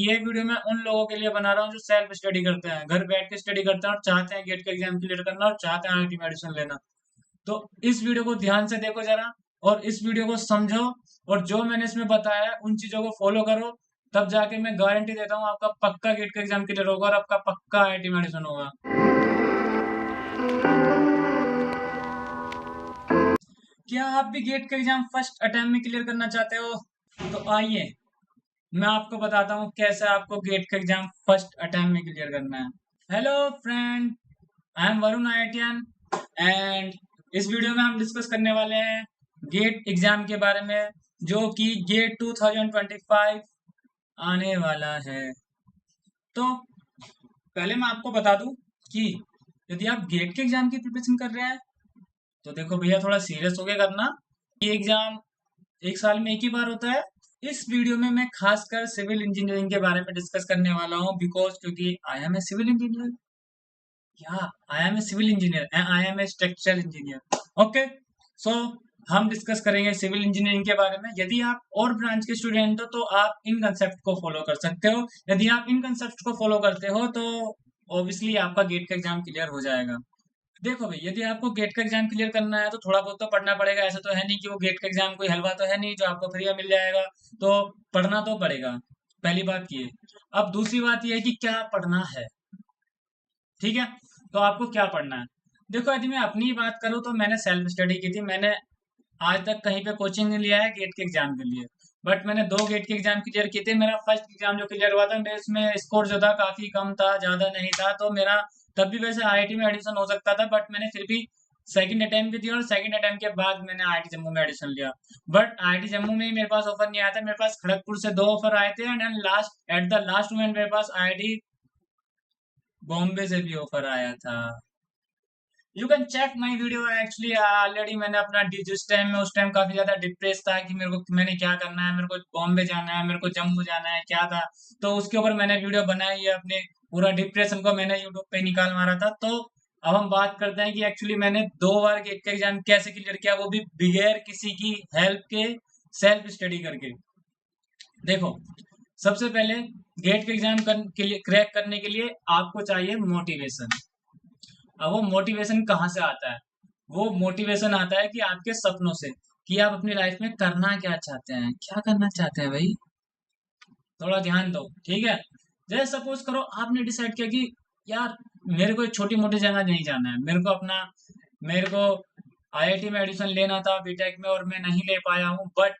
ये वीडियो मैं उन लोगों के लिए बना रहा हूँ जो सेल्फ स्टडी करते हैं, घर बैठ के स्टडी करते हैं और चाहते हैं गेट का एग्जाम क्लियर करना और चाहते हैं आईआईटी में एडमिशन लेना। तो इस वीडियो को ध्यान से देखो जरा और इस वीडियो को समझो और जो मैंने इसमें बताया है उन चीजों को फॉलो करो। तब जाके मैं गारंटी देता हूँ आपका पक्का गेट का एग्जाम क्लियर होगा और आपका पक्का आईआईटी में एडमिशन होगा। क्या आप भी गेट का एग्जाम फर्स्ट अटेम्प्ट में क्लियर करना चाहते हो? तो आइए मैं आपको बताता हूँ कैसे आपको गेट का एग्जाम फर्स्ट अटेम्प्ट में क्लियर करना है। Hello friend, I am Varun IITian and इस वीडियो में हम डिस्कस करने वाले हैं गेट एग्जाम के बारे में, जो कि गेट 2025 आने वाला है। तो पहले मैं आपको बता दूं कि यदि आप गेट के एग्जाम की प्रिपरेशन कर रहे हैं तो देखो भैया, थोड़ा सीरियस होके करना। ये एग्जाम एक साल में एक ही बार होता है। इस वीडियो में मैं खासकर सिविल इंजीनियरिंग के बारे में डिस्कस करने वाला हूँ, बिकॉज क्योंकि I am a civil engineer. या I am a civil engineer and I am a structural engineer. Okay, so हम डिस्कस करेंगे सिविल इंजीनियरिंग के बारे में। यदि आप और ब्रांच के स्टूडेंट हो तो आप इन कंसेप्ट को फॉलो कर सकते हो। यदि आप इन कंसेप्ट को फॉलो करते हो तो ऑब्वियसली आपका गेट का एग्जाम क्लियर हो जाएगा। देखो भाई, यदि आपको गेट का एग्जाम क्लियर करना है तो थोड़ा बहुत तो पढ़ना पड़ेगा। ऐसा तो है नहीं कि वो गेट का एग्जाम कोई हलवा तो है नहीं जो आपको फ्री में मिल जाएगा। तो पढ़ना तो पड़ेगा, पहली बात ये। अब दूसरी बात ये है कि क्या पढ़ना है। ठीक है, तो आपको क्या पढ़ना है। देखो, यदि मैं अपनी ही बात करूँ तो मैंने सेल्फ स्टडी की थी। मैंने आज तक कहीं पे कोचिंग नहीं लिया है गेट के एग्जाम के लिए, बट मैंने 2 गेट के एग्जाम क्लियर किए थे। मेरा फर्स्ट एग्जाम जो क्लियर हुआ था, मेरे इसमें स्कोर जो था काफी कम था, ज्यादा नहीं था। तो मेरा तब भी वैसे आईआईटी में एडमिशन हो सकता था, बट मैंने फिर भी सेकंड अटेम्प्ट भी दिया और सेकंड अटेम्प्ट के बाद मैंने आईआईटी जम्मू में एडमिशन लिया। बट आईआईटी जम्मू में ही मेरे पास ऑफर नहीं आया था, मेरे पास खड़गपुर से 2 ऑफर आए थे and last at the last moment मेरे पास आईआईटी बॉम्बे से भी ऑफर आया था। You can check my video. Actually already मैंने अपना जिस टाइम में, उस टाइम काफी ज्यादा डिप्रेस था कि मेरे को, मैंने क्या करना है, मेरे को बॉम्बे जाना है, मेरे को जम्मू जाना है, क्या था। तो उसके ऊपर मैंने वीडियो बनाई है, अपने पूरा डिप्रेशन को मैंने यूट्यूब पे निकाल मारा था। तो अब हम बात करते हैं कि एक्चुअली मैंने 2 बार गेट का एग्जाम कैसे क्लियर किया, वो भी बगैर किसी की हेल्प के, सेल्फ स्टडी करके। देखो, सबसे पहले गेट के एग्जाम के लिए, क्रैक करने के लिए आपको चाहिए मोटिवेशन। अब वो मोटिवेशन कहाँ से आता है? वो मोटिवेशन आता है कि आपके सपनों से, कि आप अपनी लाइफ में करना क्या चाहते हैं, क्या करना चाहते हैं भाई। थोड़ा ध्यान दो, ठीक है। जैसे सपोज करो आपने डिसाइड किया कि यार मेरे को एक छोटी मोटी जगह नहीं जाना है, मेरे को आईआईटी में एडमिशन लेना था बीटेक में और मैं नहीं ले पाया हूँ, बट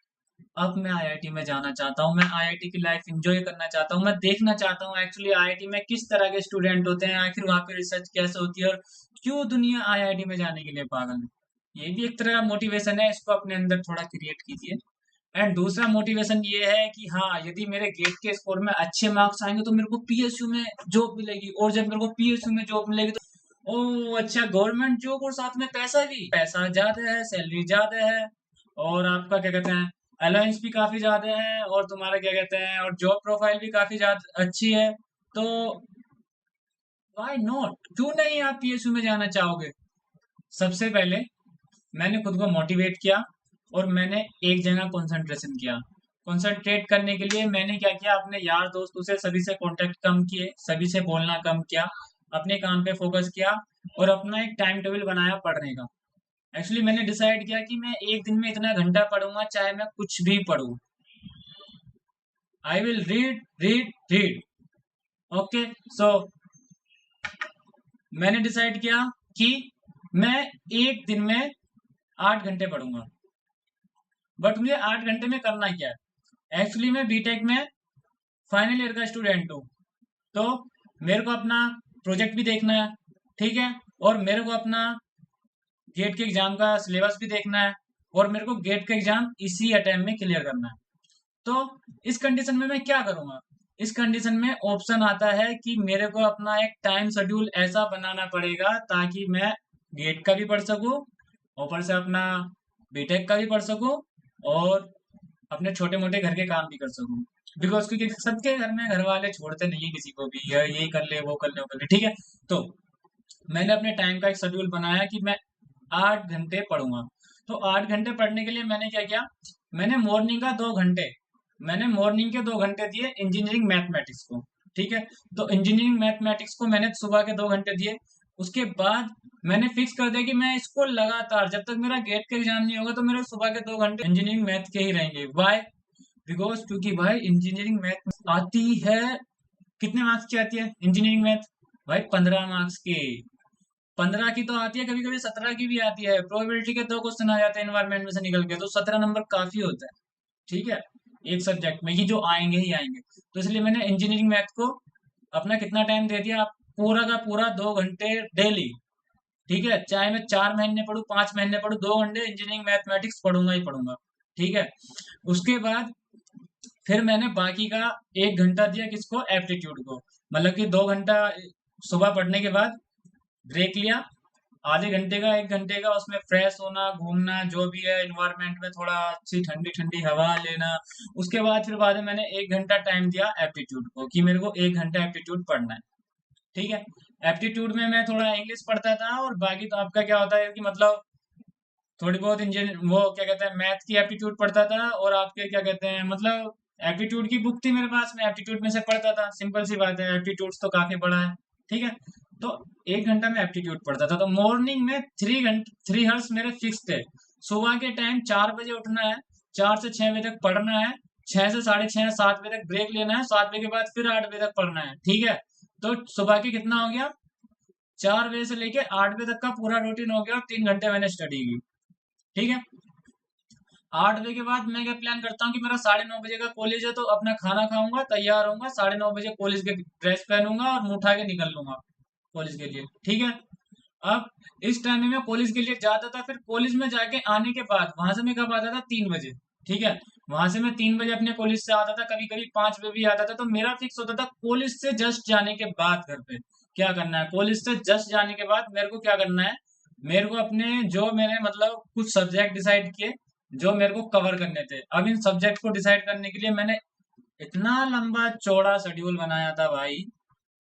अब मैं आईआईटी में जाना चाहता हूँ। मैं आईआईटी की लाइफ एंजॉय करना चाहता हूँ। मैं देखना चाहता हूँ एक्चुअली आईआईटी में किस तरह के स्टूडेंट होते हैं, आखिर वहाँ पे रिसर्च कैसे होती है और क्यों दुनिया आईआईटी में जाने के लिए पागल है। ये भी एक तरह का मोटिवेशन है, इसको अपने अंदर थोड़ा क्रिएट कीजिए। एंड दूसरा मोटिवेशन ये है कि हाँ, यदि मेरे गेट के स्कोर में अच्छे मार्क्स आएंगे तो मेरे को पीएसयू में जॉब मिलेगी, और जब मेरे को पीएसयू में जॉब मिलेगी तो ओ अच्छा, गवर्नमेंट जॉब और साथ में पैसा भी, पैसा ज्यादा है, सैलरी ज्यादा है, और आपका क्या कहते हैं, अलाउंस भी काफी ज्यादा है, और तुम्हारा क्या कहते हैं, और जॉब प्रोफाइल भी काफी ज्यादा अच्छी है। तो व्हाई नॉट, क्यों नहीं आप पीएसयू में जाना चाहोगे। सबसे पहले मैंने खुद को मोटिवेट किया और मैंने एक जगह कंसंट्रेशन किया। कंसंट्रेट करने के लिए मैंने क्या किया, अपने यार दोस्तों से सभी से कांटेक्ट कम किए, सभी से बोलना कम किया, अपने काम पे फोकस किया और अपना एक टाइम टेबल बनाया पढ़ने का। एक्चुअली मैंने डिसाइड किया कि मैं एक दिन में इतना घंटा पढ़ूंगा, चाहे मैं कुछ भी पढूं। I will read read read. Okay, so मैंने डिसाइड किया कि मैं एक दिन में 8 घंटे पढ़ूंगा। बट मुझे 8 घंटे में करना क्या है। एक्चुअली मैं बीटेक में फाइनल ईयर का स्टूडेंट हूँ, तो मेरे को अपना प्रोजेक्ट भी देखना है, ठीक है, और मेरे को अपना गेट के एग्जाम का सिलेबस भी देखना है, और मेरे को गेट का एग्जाम इसी अटेम्प्ट में क्लियर करना है। तो इस कंडीशन में मैं क्या करूंगा। इस कंडीशन में ऑप्शन आता है कि मेरे को अपना एक टाइम शेड्यूल ऐसा बनाना पड़ेगा ताकि मैं गेट का भी पढ़ सकूं, ऊपर से अपना बीटेक का भी पढ़ सकूं, और अपने छोटे मोटे घर के काम भी कर सकूं। बिकॉज क्योंकि सबके घर में घर वाले छोड़ते नहीं है किसी को भी, ये कर ले, वो कर ले, वो कर ले, ठीक है। तो मैंने अपने टाइम का एक शेड्यूल बनाया कि मैं 8 घंटे पढ़ूंगा। तो 8 घंटे पढ़ने के लिए मैंने क्या किया, मैंने मॉर्निंग का 2 घंटे मैंने मॉर्निंग के 2 घंटे दिए इंजीनियरिंग मैथमेटिक्स को। ठीक है, तो इंजीनियरिंग मैथमेटिक्स को मैंने सुबह के 2 घंटे दिए। उसके बाद मैंने फिक्स कर दिया कि मैं इसको लगातार जब तक मेरा गेट का एग्जाम नहीं होगा तो मेरे सुबह के 2 घंटे इंजीनियरिंग मैथ के ही रहेंगे। वाई? बिकॉज क्योंकि भाई इंजीनियरिंग मैथ आती है, कितने मार्क्स की आती है इंजीनियरिंग मैथ? भाई 15 मार्क्स की। 15 की तो आती है, कभी कभी 17 की भी आती है। प्रोबेबिलिटी के 2 क्वेश्चन आ जाते हैं एनवायरमेंट में से निकल के, तो 17 नंबर काफी होता है। ठीक है, एक सब्जेक्ट में ही जो आएंगे ही आएंगे। तो इसलिए मैंने इंजीनियरिंग मैथ को अपना कितना टाइम दे दिया, पूरा का पूरा 2 घंटे डेली। ठीक है, चाहे मैं 4 महीने पढ़ूं 5 महीने पढ़ूं, 2 घंटे इंजीनियरिंग मैथमेटिक्स पढ़ूंगा ही पढ़ूंगा। ठीक है, उसके बाद फिर मैंने बाकी का 1 घंटा दिया किसको, एप्टीट्यूड को। मतलब कि 2 घंटा सुबह पढ़ने के बाद ब्रेक लिया, आधे घंटे का 1 घंटे का, उसमें फ्रेश होना, घूमना, जो भी है इन्वायरमेंट में थोड़ा अच्छी ठंडी ठंडी हवा लेना। उसके बाद फिर बाद में मैंने 1 घंटा टाइम दिया एप्टीट्यूड को कि मेरे को 1 घंटा एप्टीट्यूड पढ़ना है। ठीक है, एप्टीट्यूड में मैं थोड़ा इंग्लिश पढ़ता था, और बाकी तो आपका क्या होता है कि मतलब थोड़ी बहुत इंजीनियर वो क्या कहते हैं मैथ की एप्टीट्यूड पढ़ता था, और आपके क्या कहते हैं मतलब एप्टीट्यूड की बुक थी मेरे पास, मैं एप्टीट्यूड में से पढ़ता था। सिंपल सी बात है, एप्टीट्यूड तो काफी बड़ा है। ठीक है, तो 1 घंटा में एप्टीट्यूड पढ़ता था। तो मॉर्निंग में 3 घंटे 3 हर्स मेरे फिक्स थे। सुबह के टाइम 4 बजे उठना है, 4 से 6 बजे तक पढ़ना है, 6 से 6:30 7 बजे तक ब्रेक लेना है, 7 बजे के बाद फिर 8 बजे तक पढ़ना है। ठीक है, तो सुबह के कितना हो गया, 4 बजे से लेके 8 बजे तक का पूरा रूटीन हो गया, और 3 घंटे मैंने स्टडी की। ठीक है, 8 बजे के बाद मैं क्या प्लान करता हूँ कि मेरा 9:30 बजे का कॉलेज है, तो अपना खाना खाऊंगा, तैयार होऊंगा, 9:30 बजे कॉलेज के ड्रेस पहनूंगा और मुंह उठा के निकल लूंगा कॉलेज के लिए। ठीक है, अब इस टाइम में मैं कॉलेज के लिए जाता था, फिर कॉलेज में जाके आने के बाद वहां से मैं कब आता था, 3 बजे। ठीक है, वहां से मैं 3 बजे अपने कॉलेज से आता था, कभी कभी 5 बजे भी आता था। तो मेरा फिक्स होता था कॉलेज से जस्ट जाने के बाद घर पे क्या करना है। कॉलेज से जस्ट जाने के बाद मेरे को क्या करना है, मेरे को अपने जो मैंने मतलब कुछ सब्जेक्ट डिसाइड किए जो मेरे को कवर करने थे। अब इन सब्जेक्ट को डिसाइड करने के लिए मैंने इतना लंबा चौड़ा शेड्यूल बनाया था भाई,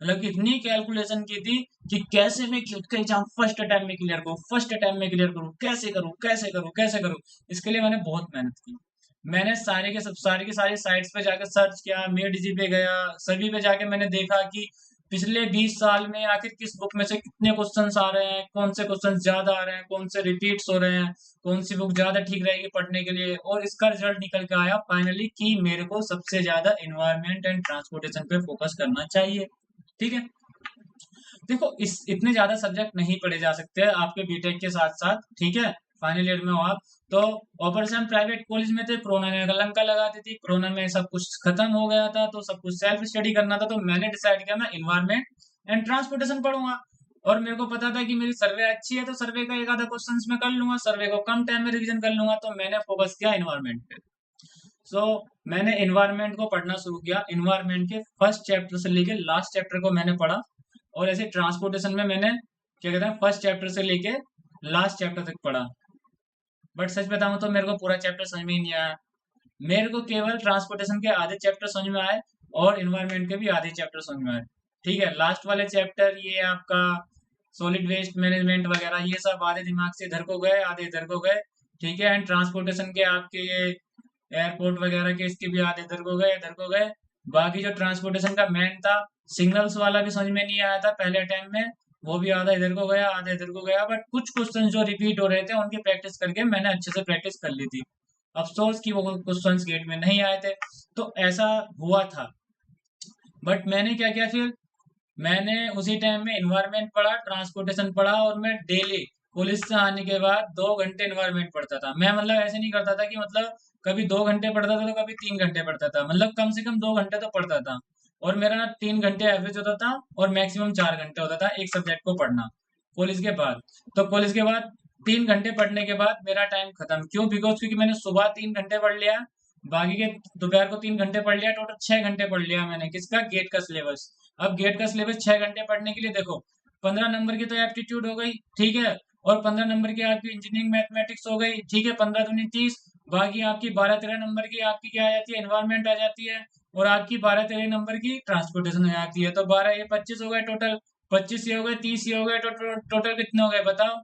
मतलब कि इतनी कैलकुलेशन की थी कि कैसे मैं क्यूट का एग्जाम फर्स्ट अटेम्प्ट में क्लियर करूँ, फर्स्ट अटेम्प्ट में क्लियर करूँ, कैसे करूँ कैसे करूँ कैसे करूँ। इसके लिए मैंने बहुत मेहनत की। मैंने सारे के सब सारी की सारी साइट्स पे जाकर सर्च किया, मेड पे गया, सभी पे जाके मैंने देखा कि पिछले 20 साल में आखिर किस बुक में से कितने क्वेश्चंस आ रहे हैं, कौन से क्वेश्चन ज्यादा आ रहे हैं, कौन से रिपीट्स हो रहे हैं, कौन सी बुक ज्यादा ठीक रहेगी पढ़ने के लिए। और इसका रिजल्ट निकल के आया फाइनली कि मेरे को सबसे ज्यादा इन्वायरमेंट एंड ट्रांसपोर्टेशन पे फोकस करना चाहिए। ठीक है, देखो इस इतने ज्यादा सब्जेक्ट नहीं पढ़े जा सकते आपके बीटेक के साथ साथ। ठीक है, फाइनल ईयर में हो आप, तो ऑपरेशन प्राइवेट कॉलेज में थे, कोरोना ने लंका लगा दी थी, कोरोना में सब कुछ खत्म हो गया था, तो सब कुछ सेल्फ स्टडी करना था। तो मैंने डिसाइड किया मैं इन्वायरमेंट एंड ट्रांसपोर्टेशन पढ़ूंगा। और मेरे को पता था कि मेरी सर्वे अच्छी है, तो सर्वे का एक आधा क्वेश्चन मैं कर लूंगा, सर्वे को कम टाइम में रिवीजन कर लूंगा। तो मैंने फोकस किया इन्वायरमेंट पे। सो मैंने इन्वायरमेंट को पढ़ना शुरू किया, इन्वायरमेंट के फर्स्ट चैप्टर से लेके लास्ट चैप्टर को मैंने पढ़ा। और ऐसे ट्रांसपोर्टेशन में मैंने क्या कहते हैं फर्स्ट चैप्टर से लेके लास्ट चैप्टर तक पढ़ा। बट सच बताऊं तो मेरे को पूरा चैप्टर समझ में ही नहीं आया। मेरे को केवल ट्रांसपोर्टेशन के आधे चैप्टर समझ में आए, और इन्वायरमेंट के भी आधे चैप्टर समझ में आए। ठीक है, लास्ट वाले चैप्टर ये आपका सॉलिड वेस्ट मैनेजमेंट वगैरह ये सब आधे दिमाग से इधर को गए, आधे इधर को गए। ठीक है, एंड ट्रांसपोर्टेशन के आपके ये एयरपोर्ट वगैरह के इसके भी आधे इधर को गए इधर को गए। बाकी जो ट्रांसपोर्टेशन का मेन था, सिग्नल्स वाला भी समझ में नहीं आया था पहले टाइम में, वो भी आधा इधर को गया आधा इधर को गया। बट कुछ क्वेश्चन जो रिपीट हो रहे थे उनकी प्रैक्टिस करके मैंने अच्छे से प्रैक्टिस कर ली थी। अफसोस कि वो क्वेश्चंस गेट में नहीं आए थे। तो ऐसा हुआ था। बट मैंने क्या किया फिर, मैंने उसी टाइम में इन्वायरमेंट पढ़ा, ट्रांसपोर्टेशन पढ़ा, और मैं डेली पुलिस से आने के बाद 2 घंटे इन्वायरमेंट पढ़ता था। मैं मतलब ऐसे नहीं करता था कि मतलब कभी 2 घंटे पढ़ता था तो कभी 3 घंटे पढ़ता था, मतलब कम से कम 2 घंटे तो पढ़ता था। और मेरा ना 3 घंटे एवरेज होता था, और मैक्सिमम 4 घंटे होता था एक सब्जेक्ट को पढ़ना कॉलेज के बाद। तो कॉलेज के बाद 3 घंटे पढ़ने के बाद मेरा टाइम खत्म। क्यों? बिकॉज क्योंकि मैंने सुबह 3 घंटे पढ़ लिया, बाकी के दोपहर को 3 घंटे पढ़ लिया, टोटल 6 घंटे पढ़ लिया मैंने किसका, गेट का सिलेबस। अब गेट का सिलेबस 6 घंटे पढ़ने के लिए देखो, 15 नंबर की तो एप्टीट्यूड हो गई। ठीक है, और 15 नंबर की आपकी इंजीनियरिंग मैथमेटिक्स हो गई। ठीक है, 15 दूनी 30। बाकी आपकी 12-13 नंबर की आपकी क्या आ जाती है, एनवायरमेंट आ जाती है। और आपकी 12-13 नंबर की ट्रांसपोर्टेशन आ जाती है। तो 12 ये 25 हो गए टोटल, 25 ये हो गए, 30 ये हो गए, टोटल कितने हो गए बताओ?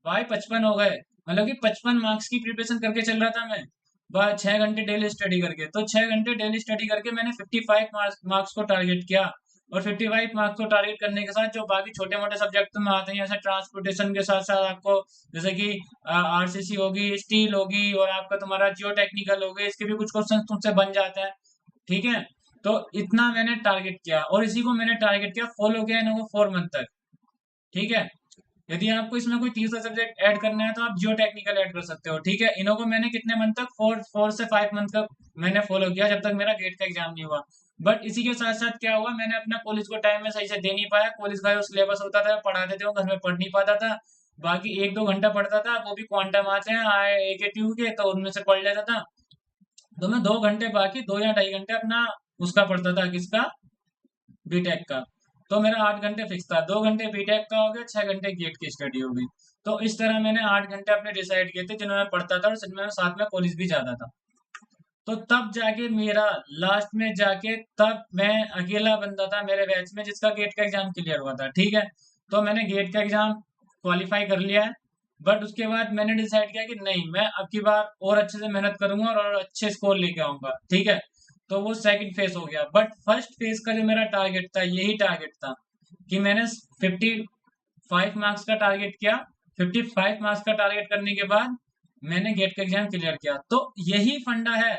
भाई 55 हो गए। मतलब कि 55 मार्क्स की प्रिपरेशन करके चल रहा था मैं। बस 6 घंटे डेली स्टडी करके, तो 6 घंटे डेली स्टडी करके मैंने 55 मार्क्स को टारगेट किया। और 55 मार्क्स को टारगेट करने के साथ जो बाकी छोटे मोटे सब्जेक्ट में आते हैं, जैसे ट्रांसपोर्टेशन के साथ साथ आपको, जैसे कि आरसीसी होगी, स्टील होगी, और आपका तुम्हारा जियो टेक्निकल हो गए, इसके भी कुछ क्वेश्चन तुमसे बन जाते हैं। ठीक है, तो इतना मैंने टारगेट किया, और इसी को मैंने टारगेट किया, फॉलो किया इनको 4 मंथ तक। ठीक है, यदि आपको इसमें कोई तीसरा सब्जेक्ट ऐड करना है तो आप जियो टेक्निकल ऐड कर सकते हो। ठीक है, इन्हों को मैंने कितने मंथ तक, 4 से 5 मंथ तक मैंने फॉलो किया, जब तक मेरा गेट का एग्जाम नहीं हुआ। बट इसी के साथ साथ क्या हुआ, मैंने अपना कॉलेज को टाइम में सही से दे नहीं पाया। कॉलेज का जो सिलेबस होता था पढ़ाते थे, वो घर में पढ़ नहीं पाता था। बाकी 1-2 घंटा पढ़ता था, वो भी क्वांटम आते हैं आए AKTU के, तो उनमें से पढ़ लेता था। तो मैं 2 घंटे, बाकी 2 या 2.5 घंटे अपना उसका पढ़ता था, किसका, बीटेक का। तो मेरा 8 घंटे फिक्स था, 2 घंटे बीटेक का हो गया, 6 घंटे गेट की स्टडी हो गई। तो इस तरह मैंने 8 घंटे अपने डिसाइड किए थे, जिन्होंने पढ़ता था और जिनमें मैं साथ में कॉलेज भी जाता था। तो तब जाके मेरा लास्ट में जाके, तब मैं अकेला बंदा था मेरे बैच में जिसका गेट का एग्जाम क्लियर हुआ था। ठीक है, तो मैंने गेट का एग्जाम क्वालिफाई कर लिया है। बट उसके बाद मैंने डिसाइड किया कि नहीं, मैं अब की बार और अच्छे से मेहनत करूंगा और अच्छे स्कोर लेके आऊंगा। ठीक है, तो वो सेकंड फेज हो गया। बट फर्स्ट फेज का जो मेरा टारगेट था, यही टारगेट था कि मैंने 55 मार्क्स का टारगेट किया। 55 मार्क्स का टारगेट करने के बाद मैंने गेट का एग्जाम क्लियर किया। तो यही फंडा है,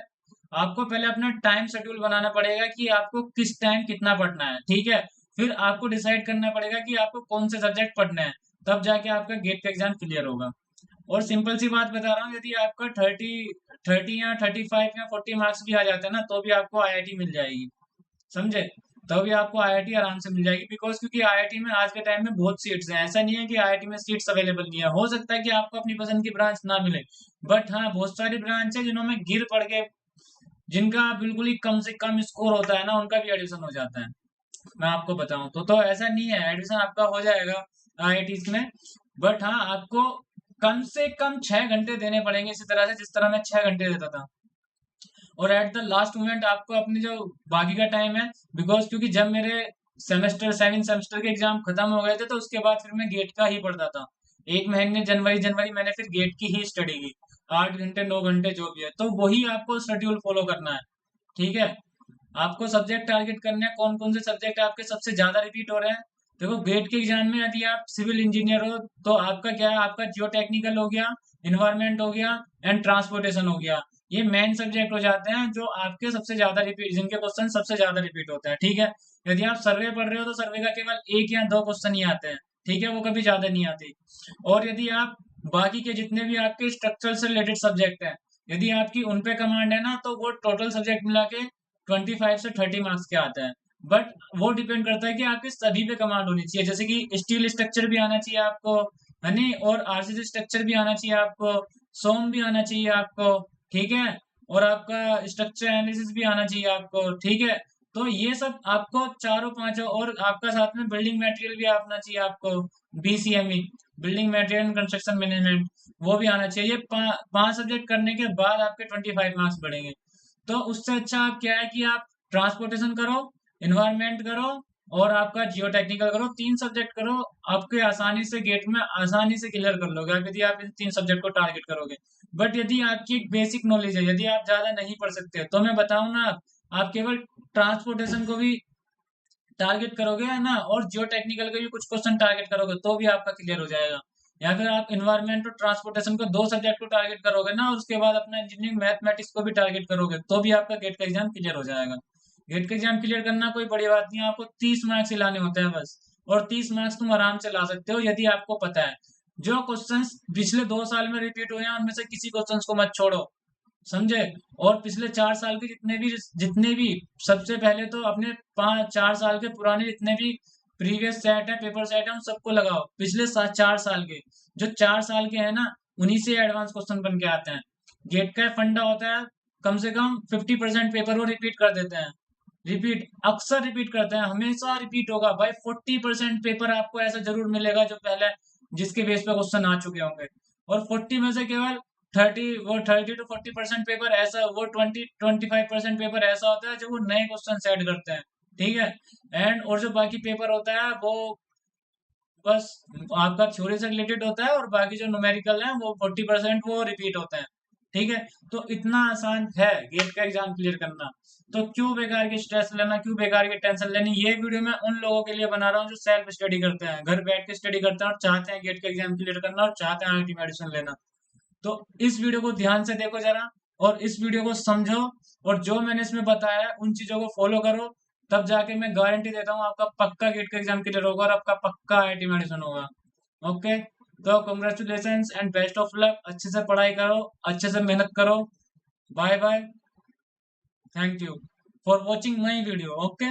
आपको पहले अपना टाइम शेड्यूल बनाना पड़ेगा कि आपको किस टाइम कितना पढ़ना है। ठीक है, फिर आपको डिसाइड करना पड़ेगा कि आपको कौन से सब्जेक्ट पढ़ने हैं, तब जाके आपका गेट का एग्जाम क्लियर होगा। और सिंपल सी बात बता रहा हूँ, यदि आपका 30 30 या 35 या 40 मार्क्स भी आ जाते हैं ना, तो भी आपको आईआईटी मिल जाएगी। समझे, तभी आपको आईआईटी आराम से मिल जाएगी। बिकॉज क्योंकि आईआईटी में आज के टाइम में बहुत सीट्स हैं, ऐसा नहीं है कि आईआईटी में सीट्स अवेलेबल नहीं है। हो सकता है कि आपको अपनी पसंद की ब्रांच ना मिले, बट हाँ, बहुत सारी ब्रांच है जिन्होंने गिर पड़ के, जिनका बिल्कुल ही कम से कम स्कोर होता है ना, उनका भी एडमिशन हो जाता है। मैं आपको बताऊं तो ऐसा नहीं है, एडमिशन आपका हो जाएगा आईआईटी में। बट हाँ, आपको कम से कम 6 घंटे देने पड़ेंगे, इसी तरह से जिस तरह मैं 6 घंटे देता था। और एट द लास्ट मोमेंट आपको अपने जो बाकी का टाइम है, बिकॉज क्योंकि जब मेरे सेमेस्टर 7 सेमेस्टर के एग्जाम खत्म हो गए थे, तो उसके बाद फिर मैं गेट का ही पढ़ता था। एक महीने जनवरी जनवरी मैंने फिर गेट की ही स्टडी की, 8 घंटे 9 घंटे जो भी है, तो वही आपको शेड्यूल फॉलो करना है। ठीक है, आपको सब्जेक्ट टारगेट करने हैं, कौन कौन से सब्जेक्ट आपके सबसे ज्यादा रिपीट हो रहे हैं। देखो, गेट के एग्जाम में यदि आप सिविल इंजीनियर हो, तो आपका क्या है, आपका जियो टेक्निकल हो गया, इन्वायरमेंट हो गया, एंड ट्रांसपोर्टेशन हो गया। ये मेन सब्जेक्ट हो जाते हैं जो आपके सबसे ज्यादा रिपीट, जिनके क्वेश्चन सबसे ज्यादा रिपीट होते हैं। ठीक है, यदि आप सर्वे पढ़ रहे हो, तो सर्वे का केवल 1 या 2 क्वेश्चन ही आते हैं। ठीक है, वो कभी ज्यादा नहीं आते। और यदि आप बाकी के जितने भी आपके स्ट्रक्चर से रिलेटेड सब्जेक्ट हैं, यदि आपकी उन पे कमांड है ना, तो वो टोटल सब्जेक्ट मिला के 25 से 30 मार्क्स के आते हैं। बट वो डिपेंड करता है कि आपके सभी पे कमांड होनी चाहिए, जैसे कि स्टील स्ट्रक्चर भी आना चाहिए आपको, है नहीं, और आरसीसी स्ट्रक्चर भी आना चाहिए आपको, सोम भी आना चाहिए आपको। ठीक है, और आपका स्ट्रक्चर एनालिसिस भी आना चाहिए आपको। ठीक है, तो ये सब आपको चारों पांचों, और आपका साथ में बिल्डिंग मटेरियल भी आना चाहिए आपको, BCME, building material and construction management, वो भी आना चाहिए। ये 5 सब्जेक्ट करने के बाद आपके 25 मार्क्स बढ़ेंगे। तो उससे अच्छा आप क्या है कि आप ट्रांसपोर्टेशन करो, इन्वायरमेंट करो, और आपका जियो टेक्निकल करो, 3 सब्जेक्ट करो। आपके आसानी से गेट में आसानी से क्लियर कर लोगे आप, यदि आप इन 3 सब्जेक्ट को टारगेट करोगे। बट यदि आपकी एक बेसिक नॉलेज है, यदि आप ज्यादा नहीं पढ़ सकते, तो मैं बताऊं ना, आप केवल ट्रांसपोर्टेशन को भी टारगेट करोगे है ना, और जियो टेक्निकल के भी कुछ क्वेश्चन टारगेट करोगे, तो भी आपका क्लियर हो जाएगा। या फिर आप इन्वायरमेंट और ट्रांसपोर्टेशन को 2 सब्जेक्ट को टारगेट करोगे ना, और उसके बाद अपना इंजीनियरिंग मैथमेटिक्स को भी टारगेट करोगे, तो भी आपका गेट का एग्जाम क्लियर हो जाएगा। गेट का एग्जाम क्लियर करना कोई बड़ी बात नहीं है, आपको 30 मार्क्स ही लाने होते हैं बस। और 30 मार्क्स तुम आराम से ला सकते हो, यदि आपको पता है। जो क्वेश्चंस पिछले 2 साल में रिपीट हुए हैं, उनमें से किसी क्वेश्चंस को मत छोड़ो। समझे, और पिछले 4 साल के जितने भी सबसे पहले तो अपने 5 4 साल के पुराने जितने भी प्रीवियस सेट है, पेपर सेट है, उन सबको लगाओ, पिछले 4 साल के। जो 4 साल के हैं ना, उन्हीं से एडवांस क्वेश्चन बन के आते हैं। गेट का फंडा होता है, कम से कम 50% पेपर वो रिपीट कर देते हैं। रिपीट अक्सर रिपीट करते हैं, हमेशा रिपीट होगा भाई। 40% पेपर आपको ऐसा जरूर मिलेगा जो पहले, जिसके बेस पे क्वेश्चन आ चुके होंगे। और 40 में से केवल 30 to 40% पेपर ऐसा, वो 20-25% पेपर ऐसा होता है जो वो नए क्वेश्चन ऐड करते हैं। ठीक है, एंड और जो बाकी पेपर होता है वो बस आपका थ्योरी से रिलेटेड होता है, और बाकी जो न्यूमेरिकल है वो 40% वो रिपीट होते हैं। ठीक है, तो इतना आसान है गेट का एग्जाम क्लियर करना। तो क्यों बेकार की स्ट्रेस लेना, क्यों बेकार की टेंशन लेनी। ये वीडियो मैं उन लोगों के लिए बना रहा हूँ जो सेल्फ स्टडी करते हैं, घर बैठ के स्टडी करते हैं और चाहते हैं गेट का एग्जाम क्लियर करना और चाहते हैं आईआईटी मेडिसिन लेना। तो इस वीडियो को ध्यान से देखो जरा, और इस वीडियो को समझो, और जो मैंने इसमें बताया है उन चीजों को फॉलो करो। तब जाके मैं गारंटी देता हूँ आपका पक्का गेट का एग्जाम क्लियर होगा और आपका पक्का आईआईटी मेडिसिन होगा। ओके, तो congratulation and best of luck. अच्छे से पढ़ाई करो, अच्छे से मेहनत करो। Bye bye. Thank you for watching my video. Okay.